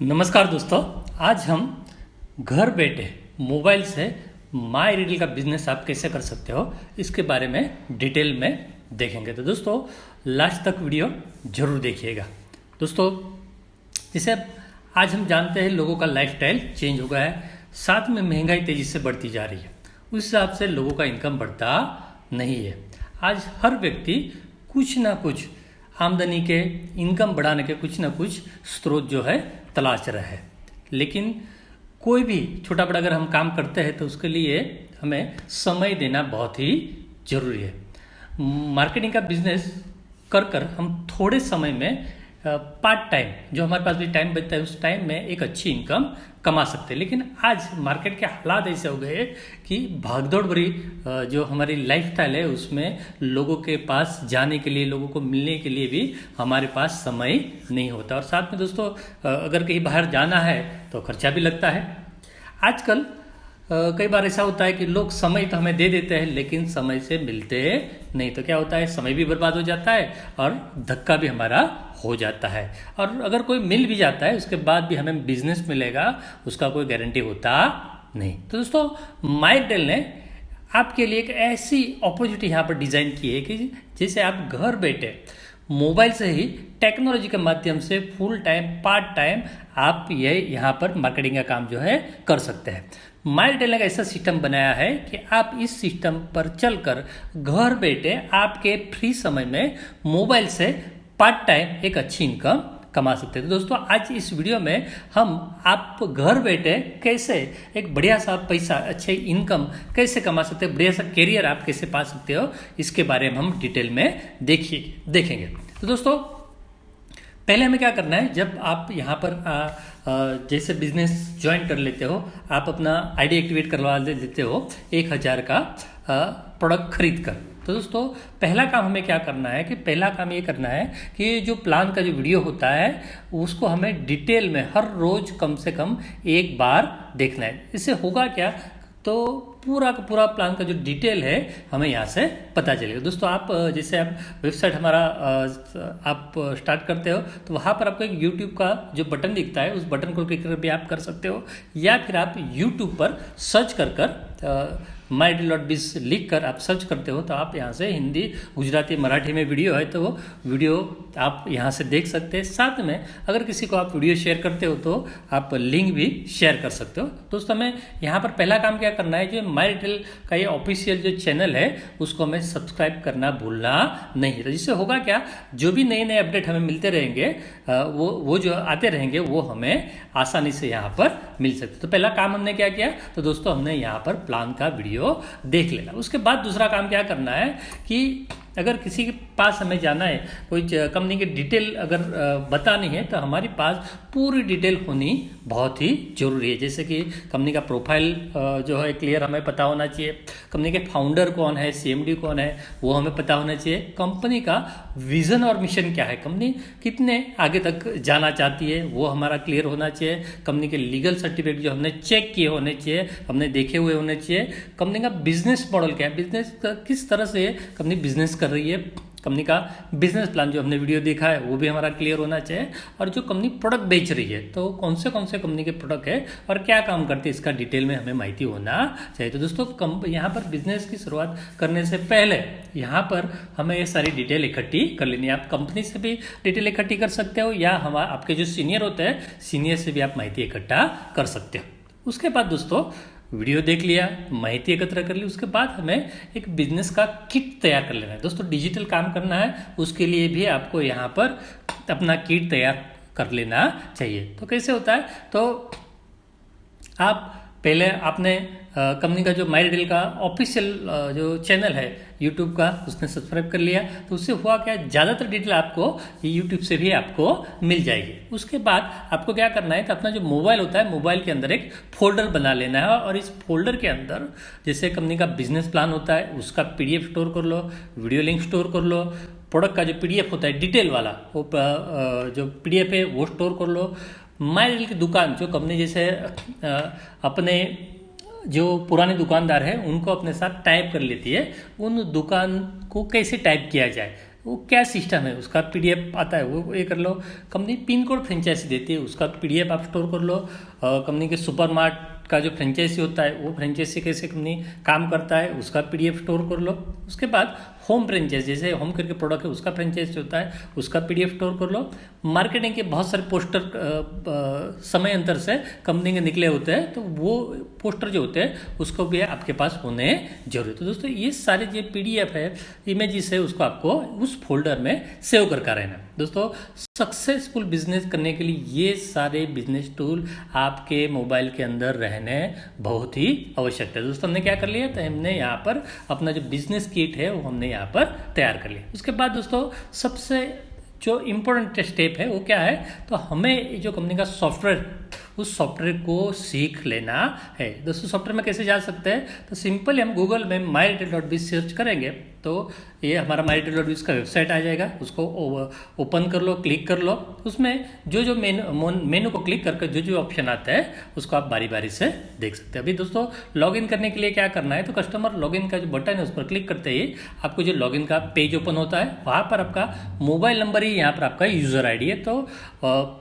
नमस्कार दोस्तों। आज हम घर बैठे मोबाइल से माई रिटेल का बिजनेस आप कैसे कर सकते हो इसके बारे में डिटेल में देखेंगे। तो दोस्तों लास्ट तक वीडियो जरूर देखिएगा। दोस्तों जैसे आज हम जानते हैं लोगों का लाइफस्टाइल चेंज हो गया है, साथ में महंगाई तेज़ी से बढ़ती जा रही है। उस हिसाब से लोगों का इनकम बढ़ता नहीं है। आज हर व्यक्ति कुछ ना कुछ आमदनी के इनकम बढ़ाने के कुछ ना कुछ स्रोत जो है तलाश रहा है, लेकिन कोई भी छोटा बड़ा अगर हम काम करते हैं तो उसके लिए हमें समय देना बहुत ही जरूरी है। मार्केटिंग का बिजनेस कर कर हम थोड़े समय में पार्ट टाइम जो हमारे पास भी टाइम बचता है उस टाइम में एक अच्छी इनकम कमा सकते हैं। लेकिन आज मार्केट के हालात ऐसे हो गए कि भागदौड़ भरी जो हमारी लाइफस्टाइल है उसमें लोगों के पास जाने के लिए, लोगों को मिलने के लिए भी हमारे पास समय नहीं होता। और साथ में दोस्तों अगर कहीं बाहर जाना है तो खर्चा भी लगता है। आजकल कई बार ऐसा होता है कि लोग समय तो हमें दे देते हैं लेकिन समय से मिलते नहीं, तो क्या होता है समय भी बर्बाद हो जाता है और धक्का भी हमारा हो जाता है। और अगर कोई मिल भी जाता है उसके बाद भी हमें बिजनेस मिलेगा उसका कोई गारंटी होता नहीं। तो दोस्तों माइटेल ने आपके लिए एक ऐसी अपॉर्चुनिटी यहाँ पर डिज़ाइन की है कि जैसे आप घर बैठे मोबाइल से ही टेक्नोलॉजी के माध्यम से फुल टाइम पार्ट टाइम आप ये यहाँ पर मार्केटिंग का काम जो है कर सकते हैं। माइटेल ने ऐसा सिस्टम बनाया है कि आप इस सिस्टम पर चलकर घर बैठे आपके फ्री समय में मोबाइल से पार्ट टाइम एक अच्छी इनकम कमा सकते हैं। तो दोस्तों आज इस वीडियो में हम आप घर बैठे कैसे एक बढ़िया सा पैसा अच्छे इनकम कैसे कमा सकते हैं, बढ़िया सा कैरियर आप कैसे पा सकते हो इसके बारे में हम डिटेल में देखेंगे। तो दोस्तों पहले हमें क्या करना है, जब आप यहाँ पर जैसे बिजनेस ज्वाइन कर लेते हो, आप अपना आईडी एक्टिवेट करवा लेते हो 1000 का प्रोडक्ट खरीद कर। तो दोस्तों पहला काम हमें क्या करना है कि पहला काम ये करना है कि जो प्लान का जो वीडियो होता है उसको हमें डिटेल में हर रोज़ कम से कम एक बार देखना है। इससे होगा क्या, तो पूरा का पूरा प्लान का जो डिटेल है हमें यहाँ से पता चलेगा। दोस्तों आप जैसे आप वेबसाइट हमारा आप स्टार्ट करते हो तो वहाँ पर आपको एक यूट्यूब का जो बटन दिखता है उस बटन को क्लिक कर भी आप कर सकते हो, या फिर आप यूट्यूब पर सर्च कर mydeal.biz लिख कर आप सर्च करते हो तो आप यहाँ से हिंदी गुजराती मराठी में वीडियो है तो वो वीडियो आप यहाँ से देख सकते हैं। साथ में अगर किसी को आप वीडियो शेयर करते हो तो आप लिंक भी शेयर कर सकते हो। दोस्तों हमें यहाँ पर पहला काम क्या करना है, जो माई रिटेल का ये ऑफिशियल जो चैनल है उसको हमें सब्सक्राइब करना भूलना नहीं। तो जिससे होगा क्या, जो भी नए नए अपडेट हमें मिलते रहेंगे वो जो आते रहेंगे वो हमें आसानी से यहाँ पर मिल सकते। तो पहला काम हमने क्या किया, तो दोस्तों हमने यहाँ पर प्लान का वीडियो देख लेना। उसके बाद दूसरा काम क्या करना है कि अगर किसी के पास हमें जाना है, कोई कंपनी की डिटेल अगर बतानी है तो हमारे पास पूरी डिटेल होनी बहुत ही जरूरी है। जैसे कि कंपनी का प्रोफाइल जो है क्लियर हमें पता होना चाहिए, कंपनी के फाउंडर कौन है, सीएमडी कौन है वो हमें पता होना चाहिए, कंपनी का विजन और मिशन क्या है, कंपनी कितने आगे तक जाना चाहती है वो हमारा क्लियर होना चाहिए, कंपनी के लीगल सर्टिफिकेट जो हमने चेक किए होने चाहिए, हमने देखे हुए होने चाहिए, कंपनी का बिजनेस मॉडल क्या है, बिजनेस किस तरह से कंपनी बिजनेस कर रही है, कंपनी का बिजनेस प्लान जो हमने वीडियो देखा है वो भी हमारा क्लियर होना चाहिए, और जो कंपनी प्रोडक्ट बेच रही है तो कौन से कंपनी के प्रोडक्ट है और क्या काम करते हैं इसका डिटेल में हमें माहिती होना चाहिए। तो दोस्तों यहाँ पर बिजनेस की शुरुआत करने से पहले यहाँ पर हमें ये सारी डिटेल इकट्ठी कर लेनी है। आप कंपनी से भी डिटेल इकट्ठी कर सकते हो या आपके जो सीनियर होते हैं सीनियर से भी आप माहिती इकट्ठा कर सकते हो। उसके बाद दोस्तों वीडियो देख लिया, माहिती एकत्र कर ली, उसके बाद हमें एक बिजनेस का किट तैयार कर लेना है। दोस्तों डिजिटल काम करना है उसके लिए भी आपको यहाँ पर अपना किट तैयार कर लेना चाहिए। तो कैसे होता है, तो आप पहले आपने कंपनी का जो माई रिटेल का ऑफिशियल जो चैनल है यूट्यूब का उसने सब्सक्राइब कर लिया, तो उससे हुआ क्या, ज़्यादातर डिटेल आपको यूट्यूब से भी आपको मिल जाएगी। उसके बाद आपको क्या करना है कि अपना जो मोबाइल होता है मोबाइल के अंदर एक फोल्डर बना लेना है, और इस फोल्डर के अंदर जैसे कंपनी का बिजनेस प्लान होता है उसका PDF स्टोर कर लो, वीडियो लिंक स्टोर कर लो, प्रोडक्ट का जो PDF होता है डिटेल वाला वो जो PDF है वो स्टोर कर लो, माई रिटेल की दुकान जो कंपनी जैसे अपने जो पुराने दुकानदार हैं उनको अपने साथ टाइप कर लेती है, उन दुकान को कैसे टाइप किया जाए वो क्या सिस्टम है, उसका पीडीएफ आता है वो ये कर लो। कंपनी पिन कोड फ्रेंचाइजी देती है, उसका पीडीएफ आप स्टोर कर लो। कंपनी के सुपरमार्ट का जो फ्रेंचाइजी होता है वो फ्रेंचाइजी कैसे कंपनी काम करता है उसका पीडीएफ स्टोर कर लो। उसके बाद होम फ्रेंचाइजी, जैसे होम केयर के प्रोडक्ट है उसका फ्रेंचाइजी होता है उसका पीडीएफ स्टोर कर लो। मार्केटिंग के बहुत सारे पोस्टर समय अंतर से कंपनी के निकले होते हैं, तो वो पोस्टर जो होते हैं उसको भी आपके पास होने जरूरी। तो दोस्तों ये सारे जो पीडीएफ है, इमेजेस है, उसको आपको उस फोल्डर में सेव करके रहना। दोस्तों सक्सेसफुल बिजनेस करने के लिए ये सारे बिजनेस टूल आपके मोबाइल के अंदर रहने बहुत ही आवश्यक है। दोस्तों हमने क्या कर लिया, तो हमने यहाँ पर अपना जो बिजनेस किट है वो हमने यहाँ पर तैयार कर लिया। उसके बाद दोस्तों सबसे जो इम्पोर्टेंट स्टेप है वो क्या है, तो हमें जो कंपनी का सॉफ्टवेयर उस सॉफ्टवेयर को सीख लेना है। दोस्तों सॉफ्टवेयर में कैसे जा सकते हैं, तो सिंपली हम गूगल में myRetail.biz सर्च करेंगे तो ये हमारा myRetail.biz का वेबसाइट आ जाएगा। उसको ओपन कर लो, क्लिक कर लो। उसमें जो जो मेनू को क्लिक करके जो जो ऑप्शन आता है उसको आप बारी बारी से देख सकते हैं। अभी दोस्तों लॉगिन करने के लिए क्या करना है, तो कस्टमर लॉगिन का जो बटन है उस पर क्लिक करते ही आपको जो लॉगिन का पेज ओपन होता है, वहाँ पर आपका मोबाइल नंबर ही यहाँ पर आपका यूज़र आईडी है। तो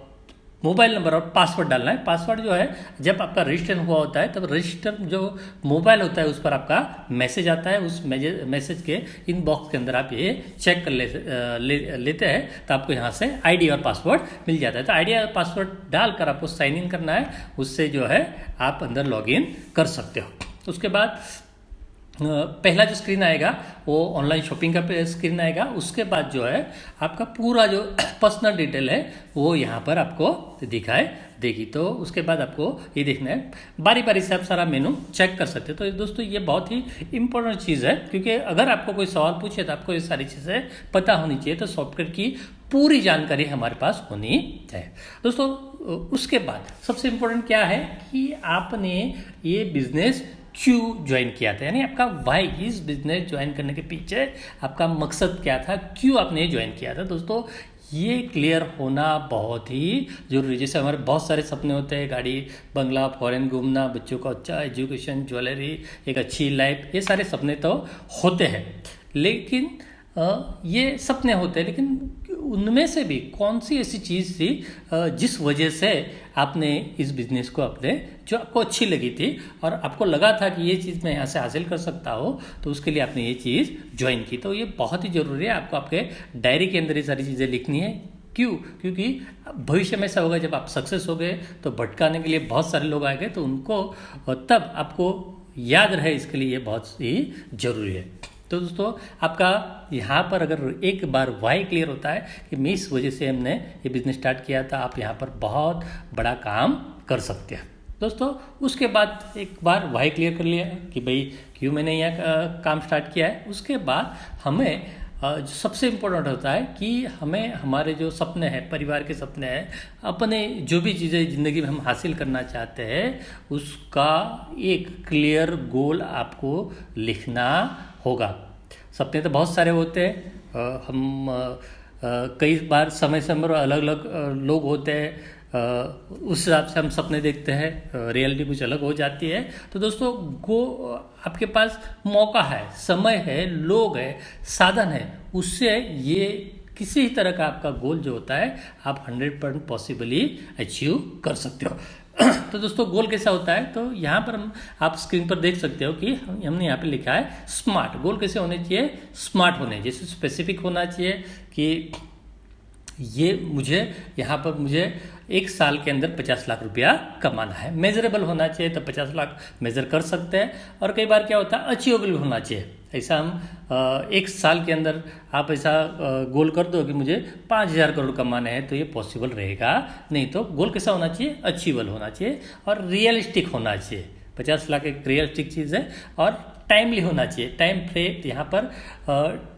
मोबाइल नंबर और पासवर्ड डालना है। पासवर्ड जो है जब आपका रजिस्ट्रेशन हुआ होता है तब रजिस्टर जो मोबाइल होता है उस पर आपका मैसेज आता है। उस मैसेज के इनबॉक्स के अंदर आप ये चेक कर लेते हैं, तो आपको यहाँ से आईडी और पासवर्ड मिल जाता है। तो आईडी और पासवर्ड डालकर आपको साइन इन करना है, उससे जो है आप अंदर लॉगिन कर सकते हो। उसके बाद पहला जो स्क्रीन आएगा वो ऑनलाइन शॉपिंग का स्क्रीन आएगा। उसके बाद जो है आपका पूरा जो पर्सनल डिटेल है वो यहाँ पर आपको दिखाई देगी। तो उसके बाद आपको ये देखना है, बारी बारी से आप सारा मेनू चेक कर सकते हो। तो दोस्तों ये बहुत ही इंपॉर्टेंट चीज़ है, क्योंकि अगर आपको कोई सवाल पूछे तो आपको ये सारी चीज़ें पता होनी चाहिए। तो सॉफ्टवेयर की पूरी जानकारी हमारे पास होनी चाहिए। दोस्तों उसके बाद सबसे इम्पोर्टेंट क्या है कि आपने ये बिजनेस क्यों ज्वाइन किया था, यानी आपका वाई, इस बिजनेस ज्वाइन करने के पीछे आपका मकसद क्या था, क्यों आपने ज्वाइन किया था। दोस्तों ये क्लियर होना बहुत ही जरूरी है। जैसे हमारे बहुत सारे सपने होते हैं, गाड़ी बंगला, फॉरेन घूमना, बच्चों को अच्छा एजुकेशन, ज्वेलरी, एक अच्छी लाइफ, ये सारे सपने तो होते हैं, लेकिन ये सपने होते हैं, लेकिन उनमें से भी कौन सी ऐसी चीज़ थी जिस वजह से आपने इस बिज़नेस को अपने, जो आपको अच्छी लगी थी और आपको लगा था कि ये चीज़ मैं यहाँ से हासिल कर सकता हूँ, तो उसके लिए आपने ये चीज़ ज्वाइन की। तो ये बहुत ही ज़रूरी है, आपको आपके डायरी के अंदर ये सारी चीज़ें लिखनी है। क्यों? क्योंकि भविष्य में ऐसा होगा, जब आप सक्सेस हो गए तो भटकाने के लिए बहुत सारे लोग आएंगे, तो उनको तब आपको याद रहे, इसके लिए ये बहुत ही ज़रूरी है। तो दोस्तों आपका यहाँ पर अगर एक बार वाई क्लियर होता है कि मैं इस वजह से हमने ये बिज़नेस स्टार्ट किया था, आप यहाँ पर बहुत बड़ा काम कर सकते हैं। दोस्तों उसके बाद एक बार वाई क्लियर कर लिया कि भाई क्यों मैंने यहाँ काम स्टार्ट किया है, उसके बाद हमें जो सबसे इम्पोर्टेंट होता है कि हमें हमारे जो सपने हैं, परिवार के सपने हैं, अपने जो भी चीज़ें ज़िंदगी में हम हासिल करना चाहते हैं, उसका एक क्लियर गोल आपको लिखना होगा। सपने तो बहुत सारे होते हैं, हम कई बार समय समय पर अलग अलग लोग होते हैं, उस हिसाब से हम सपने देखते हैं, रियलिटी कुछ अलग हो जाती है। तो दोस्तों आपके पास मौका है, समय है, लोग है, साधन है, उससे ये किसी तरह का आपका गोल जो होता है आप 100% पॉसिबली अचीव कर सकते हो। तो दोस्तों गोल कैसा होता है, तो यहाँ पर आप स्क्रीन पर देख सकते हो कि हमने यहाँ पे लिखा है स्मार्ट। गोल कैसे होने चाहिए, स्मार्ट होने, जैसे स्पेसिफिक होना चाहिए कि ये मुझे यहाँ पर मुझे एक साल के अंदर 50 लाख रुपया कमाना है। मेजरेबल होना चाहिए, तो 50 लाख मेजर कर सकते हैं। और कई बार क्या होता है अचीवेबल होना चाहिए, ऐसा हम एक साल के अंदर आप ऐसा गोल कर दो कि मुझे 5,000 करोड़ कमाने हैं, तो ये पॉसिबल रहेगा नहीं। तो गोल कैसा होना चाहिए, अचीवेबल होना चाहिए और रियलिस्टिक होना चाहिए। 50 लाख एक रियलिस्टिक चीज़ है और टाइमली होना चाहिए। टाइम फ्रेम यहाँ पर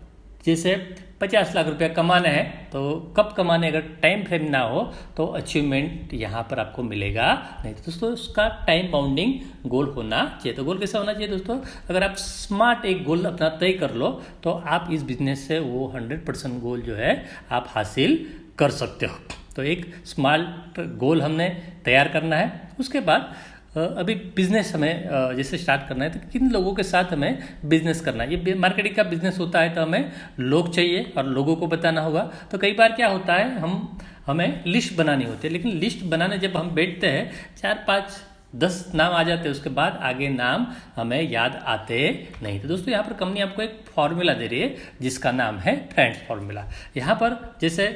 जैसे 50 लाख रुपया कमाना है तो कब कमाने, अगर टाइम फ्रेम ना हो तो अचीवमेंट यहाँ पर आपको मिलेगा नहीं। तो दोस्तों उसका टाइम बाउंडिंग गोल होना चाहिए। तो गोल कैसा होना चाहिए दोस्तों, अगर आप स्मार्ट एक गोल अपना तय कर लो तो आप इस बिजनेस से वो 100% गोल जो है आप हासिल कर सकते हो। तो एक स्मार्ट गोल हमने तैयार करना है। उसके बाद अभी बिजनेस हमें जैसे स्टार्ट करना है तो किन लोगों के साथ हमें बिजनेस करना है। ये मार्केटिंग का बिजनेस होता है तो हमें लोग चाहिए और लोगों को बताना होगा। तो कई बार क्या होता है, हमें लिस्ट बनानी होती है, लेकिन लिस्ट बनाने जब हम बैठते हैं 4-5-10 नाम आ जाते हैं, उसके बाद आगे नाम हमें याद आते नहीं। तो दोस्तों यहाँ पर कंपनी आपको एक फॉर्मूला दे रही है जिसका नाम है फ्रेंड्स फॉर्मूला। यहाँ पर जैसे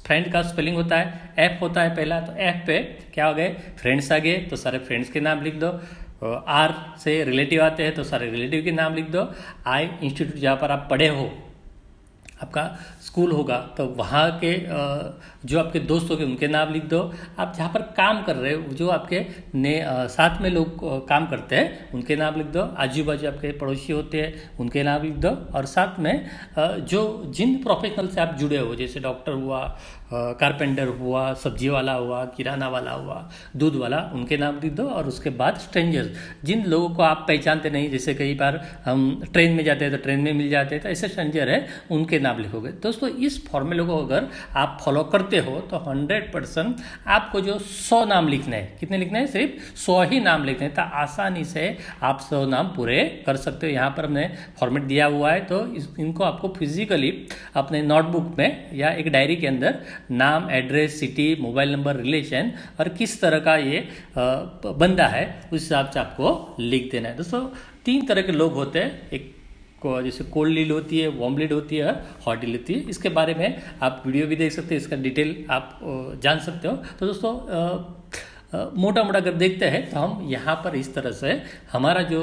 फ्रेंड का स्पेलिंग होता है, एफ होता है पहला, तो एफ पे क्या हो गए, फ्रेंड्स आ गए तो सारे फ्रेंड्स के नाम लिख दो। आर से रिलेटिव आते हैं तो सारे रिलेटिव के नाम लिख दो। आई इंस्टीट्यूट जहाँ पर आप पढ़े हो, आपका स्कूल होगा तो वहाँ के जो आपके दोस्त होंगे उनके नाम लिख दो। आप जहाँ पर काम कर रहे हो, जो आपके साथ में लोग काम करते हैं उनके नाम लिख दो। आजू बाजू आपके पड़ोसी होते हैं उनके नाम लिख दो। और साथ में जो जिन प्रोफेशनल से आप जुड़े हो, जैसे डॉक्टर हुआ, कारपेंटर हुआ, सब्जी वाला हुआ, किराना वाला हुआ, दूध वाला, उनके नाम लिख दो। और उसके बाद स्ट्रेंजर्स, जिन लोगों को आप पहचानते नहीं, जैसे कई बार हम ट्रेन में जाते हैं तो ट्रेन में मिल जाते हैं, तो ऐसे स्ट्रेंजर है उनके नाम लिखोगे। दोस्तों इस फॉर्मूले को अगर आप फॉलो करते हो तो 100% आपको जो 100 नाम लिखने हैं, कितने लिखने हैं, सिर्फ 100 ही नाम लिखने हैं, तो आसानी से आप 100 नाम पूरे कर सकते हो। यहाँ पर हमने फॉर्मेट दिया हुआ है, तो इनको आपको फिजिकली अपने नोटबुक में या एक डायरी के अंदर नाम, address, city, mobile number, relation और किस तरह का ये बंदा है उस हिसाब से आपको लिख देना है। दोस्तों 3 तरह के लोग होते हैं, एक जैसे कोल्ड लीड होती है, वार्म लीड होती है, हॉट लीड होती है। इसके बारे में आप वीडियो भी देख सकते हैं, इसका डिटेल आप जान सकते हो। तो दोस्तों मोटा मोटा अगर देखते हैं तो हम यहाँ पर इस तरह से हमारा जो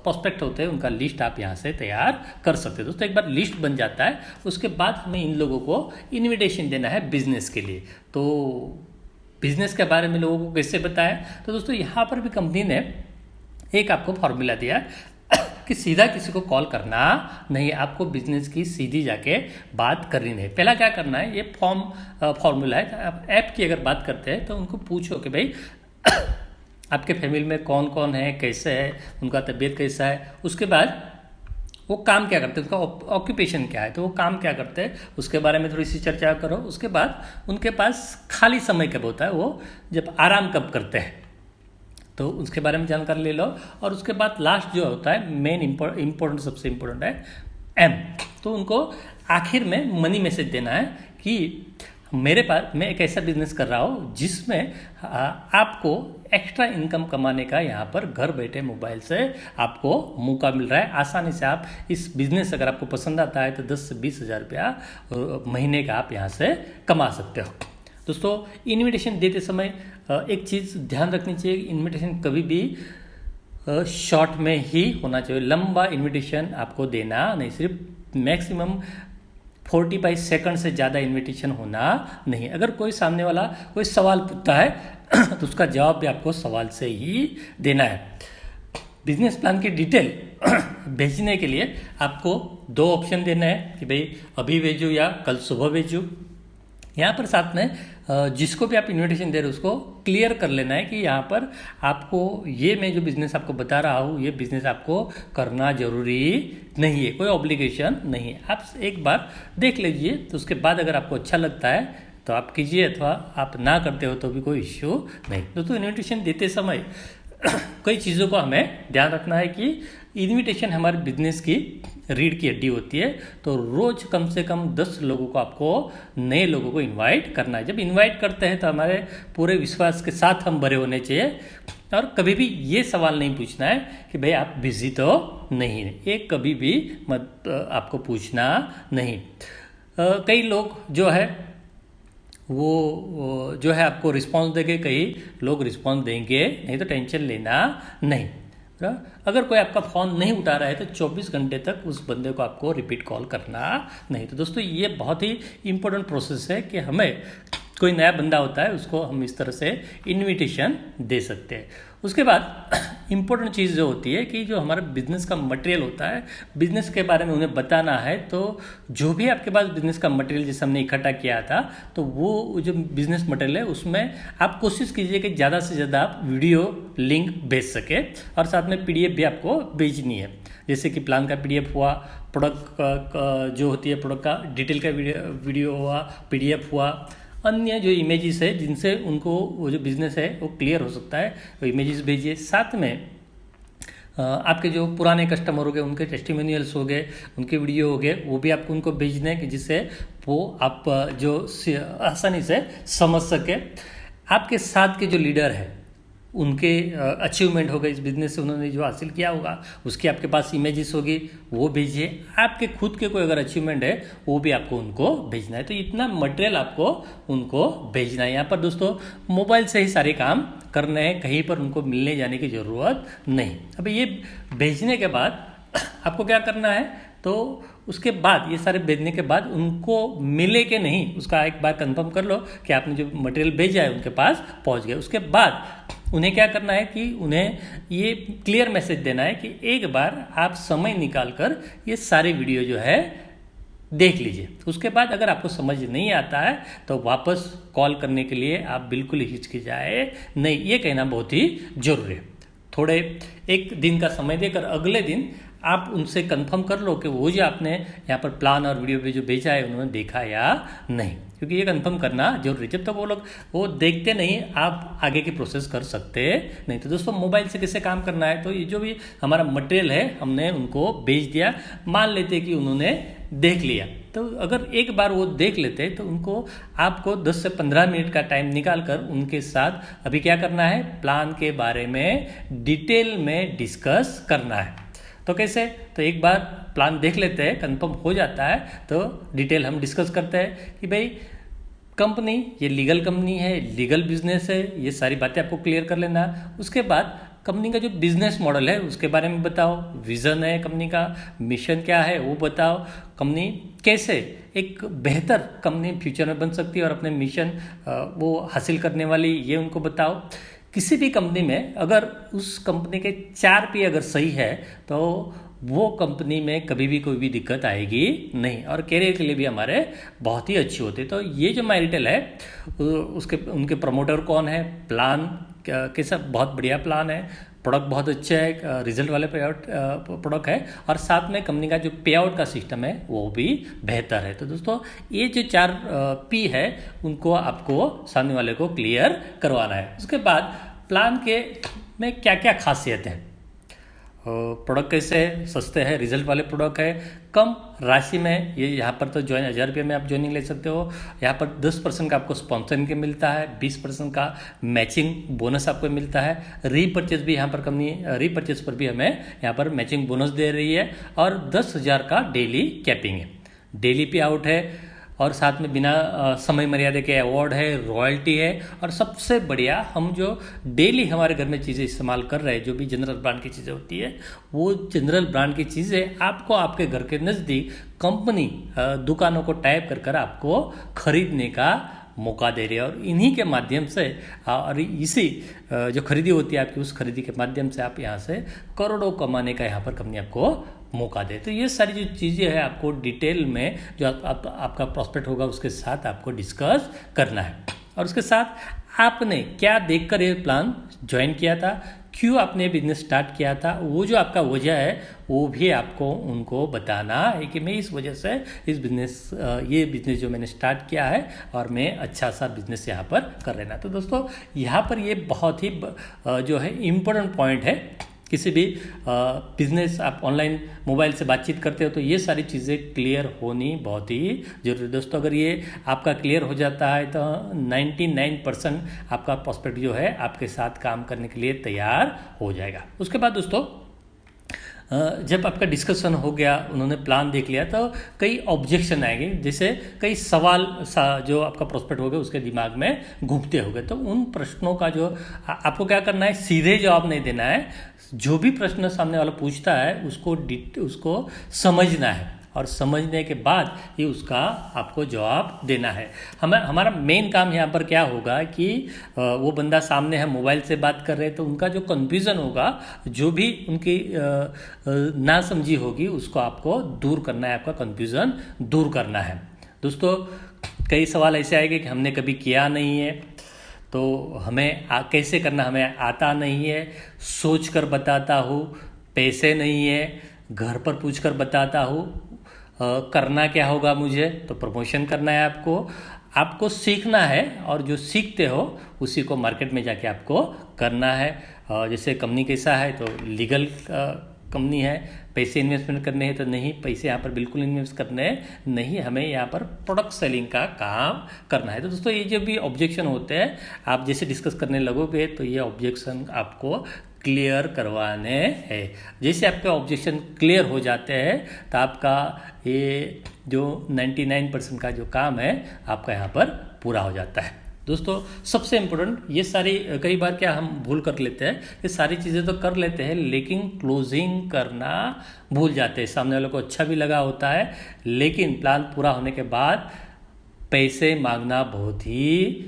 प्रोस्पेक्ट होते हैं उनका लिस्ट आप यहाँ से तैयार कर सकते हैं। दोस्तों एक बार लिस्ट बन जाता है, उसके बाद हमें इन लोगों को इनविटेशन देना है बिजनेस के लिए। तो बिजनेस के बारे में लोगों को कैसे बताएं, तो दोस्तों यहाँ पर भी कंपनी ने एक आपको फॉर्मूला दिया है कि सीधा किसी को कॉल करना नहीं, आपको बिजनेस की सीधी जाके बात करनी नहीं। पहला क्या करना है, ये फॉर्मूला है। आप ऐप की अगर बात करते हैं तो उनको पूछो कि भाई आपके फैमिली में कौन कौन है, कैसे है, उनका तबीयत कैसा है, उसके बाद वो काम क्या करते हैं, उनका ऑक्यूपेशन क्या है, तो वो काम क्या करते हैं उसके बारे में थोड़ी सी चर्चा करो। उसके बाद उनके पास खाली समय कब होता है, वो जब आराम कब करते हैं, तो उसके बारे में जानकारी ले लो। और उसके बाद लास्ट जो होता है मेन इम्पोर्टेंट, सबसे इम्पोर्टेंट है एम, तो उनको आखिर में मनी मैसेज देना है कि मेरे पास मैं एक ऐसा बिजनेस कर रहा हूँ जिसमें आपको एक्स्ट्रा इनकम कमाने का यहाँ पर घर बैठे मोबाइल से आपको मौका मिल रहा है। आसानी से आप इस बिजनेस अगर आपको पसंद आता है तो 10 से 20 हज़ार रुपया महीने का आप यहाँ से कमा सकते हो। दोस्तों इनविटेशन देते समय एक चीज़ ध्यान रखनी चाहिए, इनविटेशन कभी भी शॉर्ट में ही होना चाहिए। लंबा इनविटेशन आपको देना नहीं, सिर्फ मैक्सिमम 45 सेकंड से ज़्यादा इनविटेशन होना नहीं। अगर कोई सामने वाला कोई सवाल पूछता है तो उसका जवाब भी आपको सवाल से ही देना है। बिजनेस प्लान की डिटेल भेजने के लिए आपको 2 ऑप्शन देना है कि भाई अभी भेजो या कल सुबह भेजो। यहाँ पर साथ में जिसको भी आप इन्विटेशन दे रहे हो उसको क्लियर कर लेना है कि यहाँ पर आपको ये मैं जो बिज़नेस आपको बता रहा हूँ ये बिज़नेस आपको करना ज़रूरी नहीं है, कोई ऑब्लिगेशन नहीं है। आप एक बार देख लीजिए, तो उसके बाद अगर आपको अच्छा लगता है तो आप कीजिए, अथवा आप ना करते हो तो भी कोई इश्यू नहीं। दोस्तों इन्विटेशन देते समय कई चीज़ों को हमें ध्यान रखना है कि इन्विटेशन हमारे बिजनेस की रीढ़ की हड्डी होती है। तो रोज कम से कम 10 लोगों को आपको नए लोगों को इनवाइट करना है। जब इनवाइट करते हैं तो हमारे पूरे विश्वास के साथ हम भरे होने चाहिए और कभी भी ये सवाल नहीं पूछना है कि भाई आप बिजी तो नहीं है, ये कभी भी मत आपको पूछना नहीं। कई लोग जो है वो जो है आपको रिस्पांस देंगे, कई लोग रिस्पांस देंगे नहीं, तो टेंशन लेना नहीं। अगर कोई आपका फ़ोन नहीं उठा रहा है तो 24 घंटे तक उस बंदे को आपको रिपीट कॉल करना नहीं। तो दोस्तों ये बहुत ही इम्पोर्टेंट प्रोसेस है कि हमें कोई नया बंदा होता है उसको हम इस तरह से इनविटेशन दे सकते हैं। उसके बाद इम्पोर्टेंट चीज़ जो होती है कि जो हमारा बिजनेस का मटेरियल होता है, बिजनेस के बारे में उन्हें बताना है। तो जो भी आपके पास बिजनेस का मटेरियल जैसे हमने इकट्ठा किया था, तो वो जो बिजनेस मटेरियल है उसमें आप कोशिश कीजिए कि ज़्यादा से ज़्यादा आप वीडियो लिंक भेज सके और साथ में PDF भी आपको भेजनी है। जैसे कि प्लान का PDF हुआ, प्रोडक्ट का जो होती है प्रोडक्ट का डिटेल का वीडियो हुआ, PDF हुआ, अन्य जो इमेजेस है जिनसे उनको वो जो बिजनेस है वो क्लियर हो सकता है, वो इमेजेस भेजिए। साथ में आपके जो पुराने कस्टमर हो गए उनके टेस्टिमोनियल्स हो गए, उनके वीडियो हो गए, वो भी आपको उनको भेजने हैं कि जिससे वो आप जो आसानी से समझ सके। आपके साथ के जो लीडर है उनके अचीवमेंट होगा इस बिजनेस से, उन्होंने जो हासिल किया होगा उसकी आपके पास इमेजेस होगी, वो भेजिए। आपके खुद के कोई अगर अचीवमेंट है वो भी आपको उनको भेजना है। तो इतना मटेरियल आपको उनको भेजना है। यहाँ पर दोस्तों मोबाइल से ही सारे काम करने हैं, कहीं पर उनको मिलने जाने की ज़रूरत नहीं। अब ये भेजने के बाद आपको क्या करना है, तो उसके बाद ये सारे भेजने के बाद उनको मिले कि नहीं उसका एक बार कंफर्म कर लो कि आपने जो मटेरियल भेजा है उनके पास पहुंच गया। उसके बाद उन्हें क्या करना है कि उन्हें ये क्लियर मैसेज देना है कि एक बार आप समय निकाल कर ये सारे वीडियो जो है देख लीजिए। उसके बाद अगर आपको समझ नहीं आता है तो वापस कॉल करने के लिए आप बिल्कुल हिचकिचाए नहीं, ये कहना बहुत ही जरूरी है। थोड़े एक दिन का समय देकर अगले दिन आप उनसे कंफर्म कर लो कि वो जो आपने यहाँ पर प्लान और वीडियो पे जो भेजा है उन्होंने देखा या नहीं, क्योंकि ये कंफर्म करना जरूरी। जब तक वो लोग वो देखते नहीं आप आगे की प्रोसेस कर सकते नहीं। तो दोस्तों मोबाइल से कैसे काम करना है, तो ये जो भी हमारा मटेरियल है हमने उनको भेज दिया, मान लेते कि उन्होंने देख लिया, तो अगर एक बार वो देख लेते तो उनको आपको 10 से 15 मिनट का टाइम निकाल कर उनके साथ अभी क्या करना है, प्लान के बारे में डिटेल में डिस्कस करना है। तो कैसे, तो एक बार प्लान देख लेते हैं, कंफर्म हो जाता है तो डिटेल हम डिस्कस करते हैं कि भाई कंपनी ये लीगल कंपनी है, लीगल बिजनेस है, ये सारी बातें आपको क्लियर कर लेना। उसके बाद कंपनी का जो बिजनेस मॉडल है उसके बारे में बताओ, विजन है कंपनी का, मिशन क्या है वो बताओ, कंपनी कैसे एक बेहतर कंपनी फ्यूचर में बन सकती है और अपने मिशन वो हासिल करने वाली, ये उनको बताओ। किसी भी कंपनी में अगर उस कंपनी के 4 P अगर सही है तो वो कंपनी में कभी भी कोई भी दिक्कत आएगी नहीं, और कैरियर के लिए भी हमारे बहुत ही अच्छी होती है। तो ये जो माइरिटेल है उसके उनके प्रमोटर कौन है, प्लान कैसा, बहुत बढ़िया प्लान है, प्रोडक्ट बहुत अच्छा है, रिजल्ट वाले प्रोडक्ट है, और साथ में कंपनी का जो पे आउट का सिस्टम है वो भी बेहतर है। तो दोस्तों ये जो 4 P है उनको आपको सामने वाले को क्लियर करवाना है। उसके बाद प्लान के में क्या क्या खासियत है, प्रोडक्ट कैसे है, सस्ते हैं, रिजल्ट वाले प्रोडक्ट है, कम राशि में, ये यहाँ पर तो 1000 रुपये में आप ज्वाइनिंग ले सकते हो। यहाँ पर 10% का आपको स्पॉन्सरिंग के मिलता है, 20% का मैचिंग बोनस आपको मिलता है, रीपरचेज भी यहाँ पर कंपनी रीपरचेज पर भी हमें यहाँ पर मैचिंग बोनस दे रही है, और 10,000 का डेली कैपिंग है, डेली पे आउट है, और साथ में बिना समय मर्यादा के अवार्ड है, रॉयल्टी है, और सबसे बढ़िया हम जो डेली हमारे घर में चीज़ें इस्तेमाल कर रहे हैं, जो भी जनरल ब्रांड की चीज़ें होती है, वो जनरल ब्रांड की चीज़ें आपको आपके घर के नज़दीक कंपनी दुकानों को टाइप कर कर आपको खरीदने का मौका दे रही है। और इन्हीं के माध्यम से और इसी जो खरीदी होती है आपकी, उस खरीदी के माध्यम से आप यहाँ से करोड़ों कमाने का यहाँ पर कंपनी आपको मौका दे। तो ये सारी जो चीज़ें हैं आपको डिटेल में जो आपका प्रॉस्पेक्ट होगा उसके साथ आपको डिस्कस करना है। और उसके साथ आपने क्या देखकर ये प्लान ज्वाइन किया था, क्यों आपने बिजनेस स्टार्ट किया था, वो जो आपका वजह है वो भी आपको उनको बताना है कि मैं इस वजह से ये बिजनेस जो मैंने स्टार्ट किया है और मैं अच्छा सा बिजनेस यहाँ पर कर लेना। तो दोस्तों यहाँ पर ये बहुत ही जो है इम्पोर्टेंट पॉइंट है। किसी भी बिजनेस आप ऑनलाइन मोबाइल से बातचीत करते हो तो ये सारी चीज़ें क्लियर होनी बहुत ही जरूरी है दोस्तों। अगर ये आपका क्लियर हो जाता है तो 99% आपका प्रॉस्पेक्ट जो है आपके साथ काम करने के लिए तैयार हो जाएगा। उसके बाद दोस्तों जब आपका डिस्कशन हो गया, उन्होंने प्लान देख लिया, तो कई ऑब्जेक्शन आएंगे, जैसे कई सवाल जो आपका प्रोस्पेक्ट होगा उसके दिमाग में घूमते होंगे। तो उन प्रश्नों का जो आपको क्या करना है, सीधे जवाब नहीं देना है, जो भी प्रश्न सामने वाला पूछता है उसको समझना है, और समझने के बाद ही उसका आपको जवाब देना है। हमारा मेन काम यहाँ पर क्या होगा कि वो बंदा सामने है, मोबाइल से बात कर रहे हैं, तो उनका जो कन्फ्यूज़न होगा, जो भी उनकी नासमझी होगी, उसको आपको दूर करना है, आपका कन्फ्यूज़न दूर करना है। दोस्तों कई सवाल ऐसे आएंगे कि हमने कभी किया नहीं है, तो हमें कैसे करना हमें आता नहीं है, सोच कर बताता हूँ, पैसे नहीं है, घर पर पूछ कर बताता हूँ, करना क्या होगा मुझे, तो प्रमोशन करना है आपको, आपको सीखना है और जो सीखते हो उसी को मार्केट में जाके आपको करना है। जैसे कंपनी कैसा है तो लीगल कंपनी है, पैसे इन्वेस्टमेंट करने हैं तो नहीं, पैसे यहाँ पर बिल्कुल इन्वेस्ट करने नहीं, हमें यहाँ पर प्रोडक्ट सेलिंग का काम करना है। तो दोस्तों ये जो भी ऑब्जेक्शन होते हैं आप जैसे डिस्कस करने लगोगे तो ये ऑब्जेक्शन आपको क्लियर करवाने हैं। जैसे आपके ऑब्जेक्शन क्लियर हो जाते हैं तो आपका ये जो 99% का जो काम है आपका यहाँ पर पूरा हो जाता है। दोस्तों सबसे इम्पोर्टेंट ये सारी, कई बार क्या हम भूल कर लेते हैं, ये सारी चीज़ें तो कर लेते हैं लेकिन क्लोजिंग करना भूल जाते हैं। सामने वालों को अच्छा भी लगा होता है लेकिन प्लान पूरा होने के बाद पैसे मांगना बहुत ही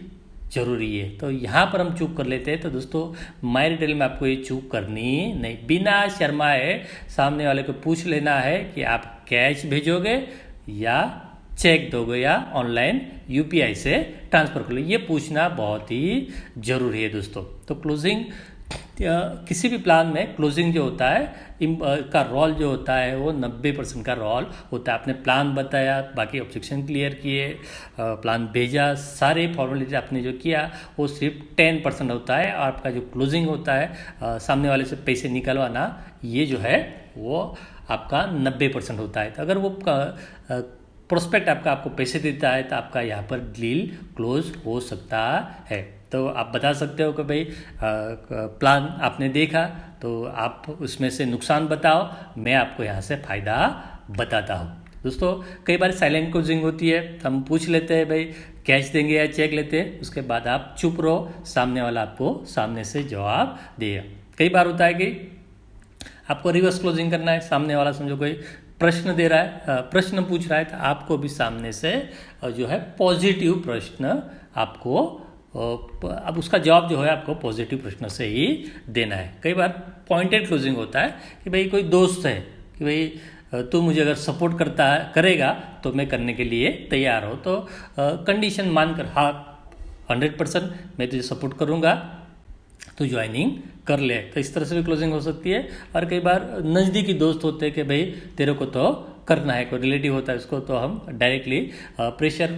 जरूरी है, तो यहाँ पर हम चूक कर लेते हैं। तो दोस्तों माय रिटेल में आपको ये चूक करनी नहीं, बिना शर्माए सामने वाले को पूछ लेना है कि आप कैश भेजोगे या चेक दोगे या ऑनलाइन यूपीआई से ट्रांसफर कर लो, ये पूछना बहुत ही जरूरी है दोस्तों। तो क्लोजिंग किसी भी प्लान में क्लोजिंग जो होता है का रोल जो होता है वो 90% का रोल होता है। आपने प्लान बताया, बाकी ऑब्जेक्शन क्लियर किए, प्लान भेजा, सारे फॉर्मेलिटी आपने जो किया वो सिर्फ 10% होता है। और आपका जो क्लोजिंग होता है सामने वाले से पैसे निकलवाना, ये जो है वो आपका 90% होता है। तो अगर वो प्रोस्पेक्ट आपको पैसे देता है तो आपका यहाँ पर डील क्लोज हो सकता है। तो आप बता सकते हो कि भाई प्लान आपने देखा तो आप उसमें से नुकसान बताओ, मैं आपको यहाँ से फ़ायदा बताता हूँ। दोस्तों कई बार साइलेंट क्लोजिंग होती है, हम पूछ लेते हैं भाई कैश देंगे या चेक लेते हैं, उसके बाद आप चुप रहो, सामने वाला आपको सामने से जवाब देगा। कई बार होता है कि आपको रिवर्स क्लोजिंग करना है, सामने वाला समझो कोई प्रश्न दे रहा है, प्रश्न पूछ रहा है तो आपको भी सामने से जो है पॉजिटिव प्रश्न आपको, अब उसका जवाब जो है आपको पॉजिटिव प्रश्न से ही देना है। कई बार पॉइंटेड क्लोजिंग होता है कि भाई कोई दोस्त है कि भाई तू मुझे अगर सपोर्ट करेगा तो मैं करने के लिए तैयार हो, तो कंडीशन मानकर हाँ 100% मैं तुझे सपोर्ट करूँगा तो ज्वाइनिंग कर ले, तो इस तरह से भी क्लोजिंग हो सकती है। और कई बार नज़दीकी दोस्त होते हैं कि भाई तेरे को तो करना है, कोई रिलेटिव होता है उसको तो हम डायरेक्टली प्रेशर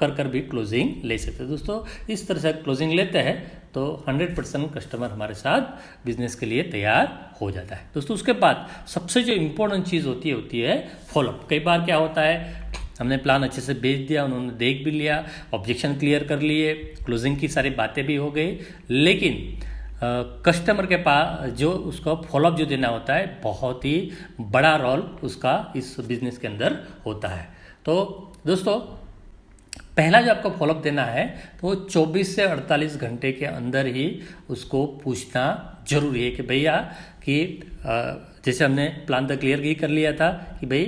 कर भी क्लोजिंग ले सकते हैं। दोस्तों इस तरह से क्लोजिंग लेते हैं तो 100% कस्टमर हमारे साथ बिजनेस के लिए तैयार हो जाता है। दोस्तों उसके बाद सबसे जो इम्पोर्टेंट चीज़ होती है फॉलोअप। कई बार क्या होता है हमने प्लान अच्छे से भेज दिया, उन्होंने देख भी लिया, ऑब्जेक्शन क्लियर कर लिए, क्लोजिंग की सारी बातें भी हो गई, लेकिन कस्टमर के पास जो उसका फॉलोअप जो देना होता है बहुत ही बड़ा रोल उसका इस बिजनेस के अंदर होता है। तो दोस्तों पहला जो आपको फॉलोअप देना है तो वो 24 से 48 घंटे के अंदर ही उसको पूछना जरूरी है कि भैया कि जैसे हमने प्लान तो क्लियर ही कर लिया था कि भाई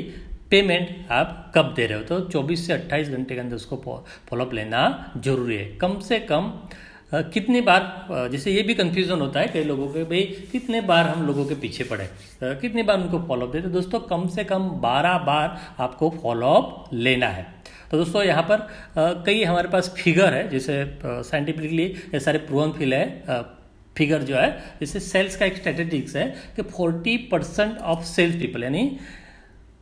पेमेंट आप कब दे रहे हो, तो 24 से 28 घंटे के अंदर उसको फॉलोअप लेना जरूरी है। कम से कम कितनी बार, जैसे ये भी कंफ्यूजन होता है कई लोगों के, भाई कितने बार हम लोगों के पीछे पड़े, कितनी बार उनको फॉलोअप देते। दोस्तों कम से कम 12 बार आपको फॉलोअप लेना है। तो दोस्तों यहाँ पर कई हमारे पास फिगर है, जैसे साइंटिफिकली ये सारे प्रूवन फिल है फिगर जो है, जैसे सेल्स का एक स्टैटिस्टिक्स है कि 40% ऑफ सेल्स पीपल यानी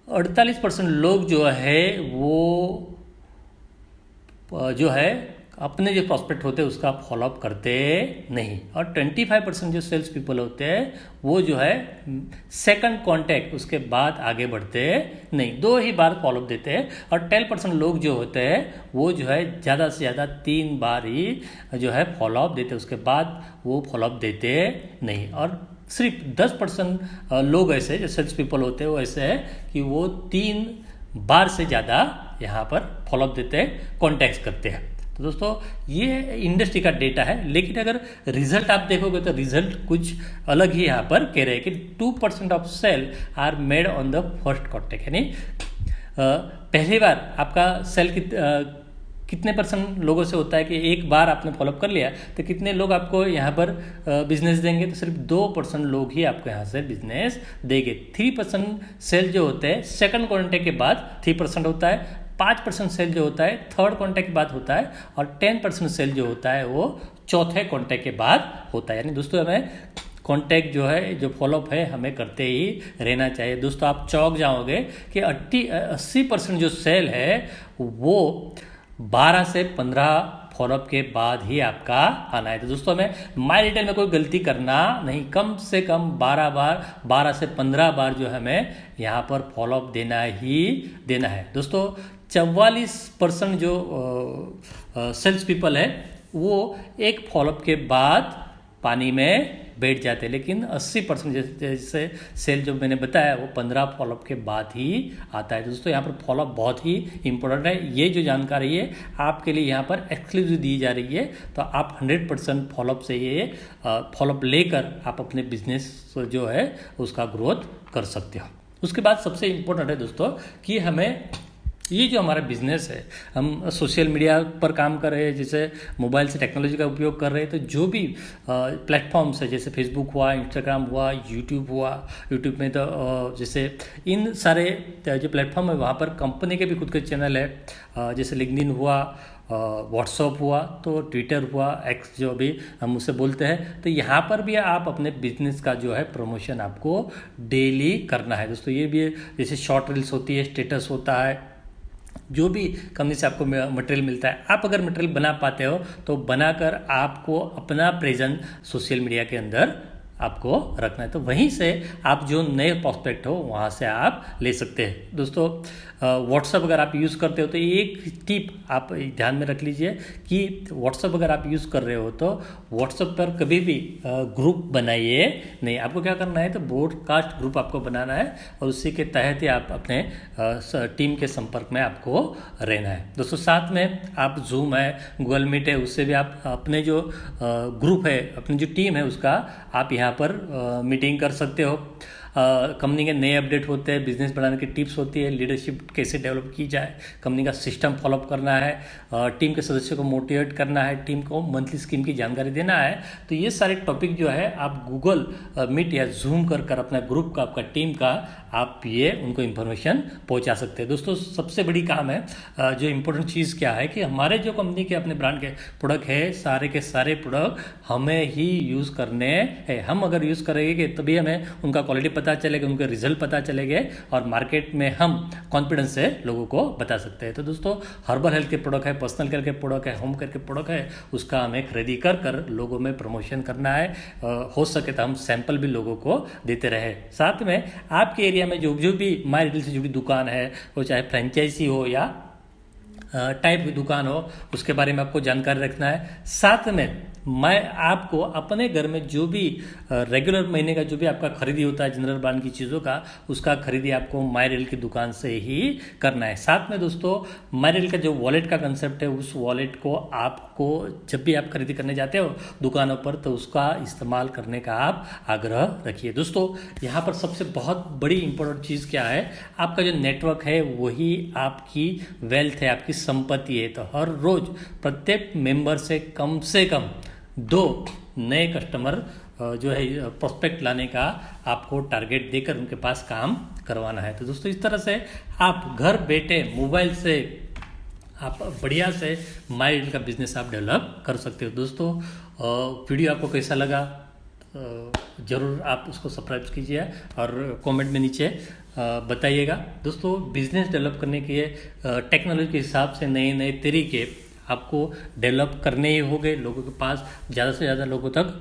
48% लोग जो है वो जो है अपने जो प्रॉस्पेक्ट होते हैं उसका फॉलोअप करते नहीं, और 25% जो सेल्स पीपल होते हैं वो जो है सेकंड कांटेक्ट उसके बाद आगे बढ़ते नहीं, 2 ही बार फॉलोअप देते हैं। और 10% लोग जो होते हैं वो जो है ज़्यादा से ज़्यादा 3 बार ही जो है फॉलोअप देते, उसके बाद वो फॉलोअप देते नहीं। और सिर्फ 10% लोग ऐसे जो सेल्स पीपल होते हैं वो ऐसे है कि वो 3 बार से ज़्यादा यहाँ पर फॉलोअप देते हैं, कॉन्टैक्ट करते हैं। तो दोस्तों ये इंडस्ट्री का डेटा है, लेकिन अगर रिजल्ट आप देखोगे तो रिजल्ट कुछ अलग ही यहाँ पर कह रहे हैं कि 2% of sale are made on the first contact, यानी पहली बार आपका सेल कितने % लोगों से होता है कि एक बार आपने फॉलोअप कर लिया तो कितने लोग आपको यहाँ पर बिजनेस देंगे, तो सिर्फ 2% लोग ही आपको यहाँ से बिजनेस देंगे। 3% सेल जो होते हैं सेकंड कॉन्टैक्ट के बाद 3% होता है, 5% सेल जो होता है थर्ड कॉन्टैक्ट के बाद होता है, और 10% सेल जो होता है वो चौथे कॉन्टैक्ट के बाद होता है। यानी दोस्तों हमें कॉन्टैक्ट जो है जो फॉलोअप है हमें करते ही रहना चाहिए। दोस्तों आप चौंक जाओगे कि 80% जो सेल है वो 12 से 15 फॉलोअप के बाद ही आपका आना है। तो दोस्तों हमें माई रिटेल में कोई गलती करना नहीं, कम से कम 12 बार, 12 से 15 बार जो हमें यहाँ पर फॉलोअप देना ही देना है। दोस्तों 44% जो सेल्स पीपल है वो एक फॉलोअप के बाद पानी में बैठ जाते हैं, लेकिन 80% जैसे सेल जो मैंने बताया वो 15 फॉलोअप के बाद ही आता है। दोस्तों यहाँ पर फॉलोअप बहुत ही इंपॉर्टेंट है। ये जो जानकारी है आपके लिए यहाँ पर एक्सक्लूसिव दी जा रही है, तो आप 100% फॉलोअप से ये फॉलोअप लेकर आप अपने बिजनेस जो है उसका ग्रोथ कर सकते हो। उसके बाद सबसे इम्पोर्टेंट है दोस्तों कि हमें ये जो हमारा बिजनेस है, हम सोशल मीडिया पर काम कर रहे हैं, जैसे मोबाइल से टेक्नोलॉजी का उपयोग कर रहे हैं, तो जो भी प्लेटफॉर्म्स है जैसे फेसबुक हुआ, इंस्टाग्राम हुआ, यूट्यूब में तो जैसे इन सारे जो प्लेटफॉर्म है वहाँ पर कंपनी के भी खुद के चैनल है, जैसे लिंक्डइन हुआ, व्हाट्सअप हुआ, तो ट्विटर हुआ, एक्स जो भी हम उसे बोलते हैं, तो यहाँ पर भी आप अपने बिजनेस का जो है प्रमोशन आपको डेली करना है। दोस्तों ये भी जैसे शॉर्ट रील्स होती है, स्टेटस होता है, जो भी कंपनी से आपको मटेरियल मिलता है, आप अगर मटेरियल बना पाते हो तो बनाकर आपको अपना प्रेजेंस सोशल मीडिया के अंदर आपको रखना है। तो वहीं से आप जो नए प्रॉस्पेक्ट हो वहाँ से आप ले सकते हैं। दोस्तों व्हाट्सअप अगर आप यूज़ करते हो तो एक टिप आप ध्यान में रख लीजिए कि व्हाट्सअप अगर आप यूज़ कर रहे हो तो व्हाट्सअप पर कभी भी ग्रुप बनाइए नहीं। आपको क्या करना है, तो ब्रॉडकास्ट ग्रुप आपको बनाना है और उसी के तहत ही आप अपने टीम के संपर्क में आपको रहना है। दोस्तों साथ में आप जूम है, गूगल मीट है, उससे भी आप अपने जो ग्रुप है, अपनी जो टीम है उसका आप यहाँ पर मीटिंग कर सकते हो। कंपनी के नए अपडेट होते हैं, बिजनेस बढ़ाने की टिप्स होती है, लीडरशिप कैसे डेवलप की जाए, कंपनी का सिस्टम फॉलोअप करना है, टीम के सदस्यों को मोटिवेट करना है, टीम को मंथली स्कीम की जानकारी देना है। तो ये सारे टॉपिक जो है आप गूगल मीट या जूम कर अपना ग्रुप का, आपका टीम का आप ये उनको इन्फॉर्मेशन पहुंचा सकते हैं। दोस्तों सबसे बड़ी काम है, जो इम्पोर्टेंट चीज़ क्या है कि हमारे जो कंपनी के अपने ब्रांड के प्रोडक्ट है, सारे के सारे प्रोडक्ट हमें ही यूज़ करने हैं। हम अगर यूज़ करेंगे तभी हमें उनका क्वालिटी पता चलेगा, उनके रिजल्ट पता चलेंगे और मार्केट में हम कॉन्फिडेंस से लोगों को बता सकते हैं। तो दोस्तों हर्बल हेल्थ के प्रोडक्ट है, पर्सनल केयर के प्रोडक्ट है, होम केयर के प्रोडक्ट है, उसका हमें खरीदी कर लोगों में प्रमोशन करना है। हो सके तो हम सैंपल भी लोगों को देते रहे। साथ में आपके एरिया में जो भी माई रिटेल से जुड़ी दुकान है, वो चाहे फ्रेंचाइजी हो या टाइप की दुकान हो, उसके बारे में आपको जानकारी रखना है। साथ में मैं आपको अपने घर में जो भी रेगुलर महीने का जो भी आपका खरीदी होता है जनरल ब्रांड की चीज़ों का, उसका खरीदी आपको माई रिटेल की दुकान से ही करना है। साथ में दोस्तों माई रिटेल का जो वॉलेट का कंसेप्ट है, उस वॉलेट को आपको जब भी आप खरीदी करने जाते हो दुकानों पर, तो उसका इस्तेमाल करने का आप आग्रह रखिए। दोस्तों यहाँ पर सबसे बहुत बड़ी इंपॉर्टेंट चीज़ क्या है, आपका जो नेटवर्क है वही आपकी वेल्थ है, आपकी संपत्ति है। तो हर रोज प्रत्येक मेंबर से कम 2 नए कस्टमर जो है प्रोस्पेक्ट लाने का आपको टारगेट देकर उनके पास काम करवाना है। तो दोस्तों इस तरह से आप घर बैठे मोबाइल से आप बढ़िया से माई रिटेल का बिजनेस आप डेवलप कर सकते हो। दोस्तों वीडियो आपको कैसा लगा ज़रूर आप उसको सब्सक्राइब कीजिए और कमेंट में नीचे बताइएगा। दोस्तों बिजनेस डेवलप करने के टेक्नोलॉजी के हिसाब से नए नए तरीके आपको डेवलप करने ही होंगे, लोगों के पास ज़्यादा से ज़्यादा लोगों तक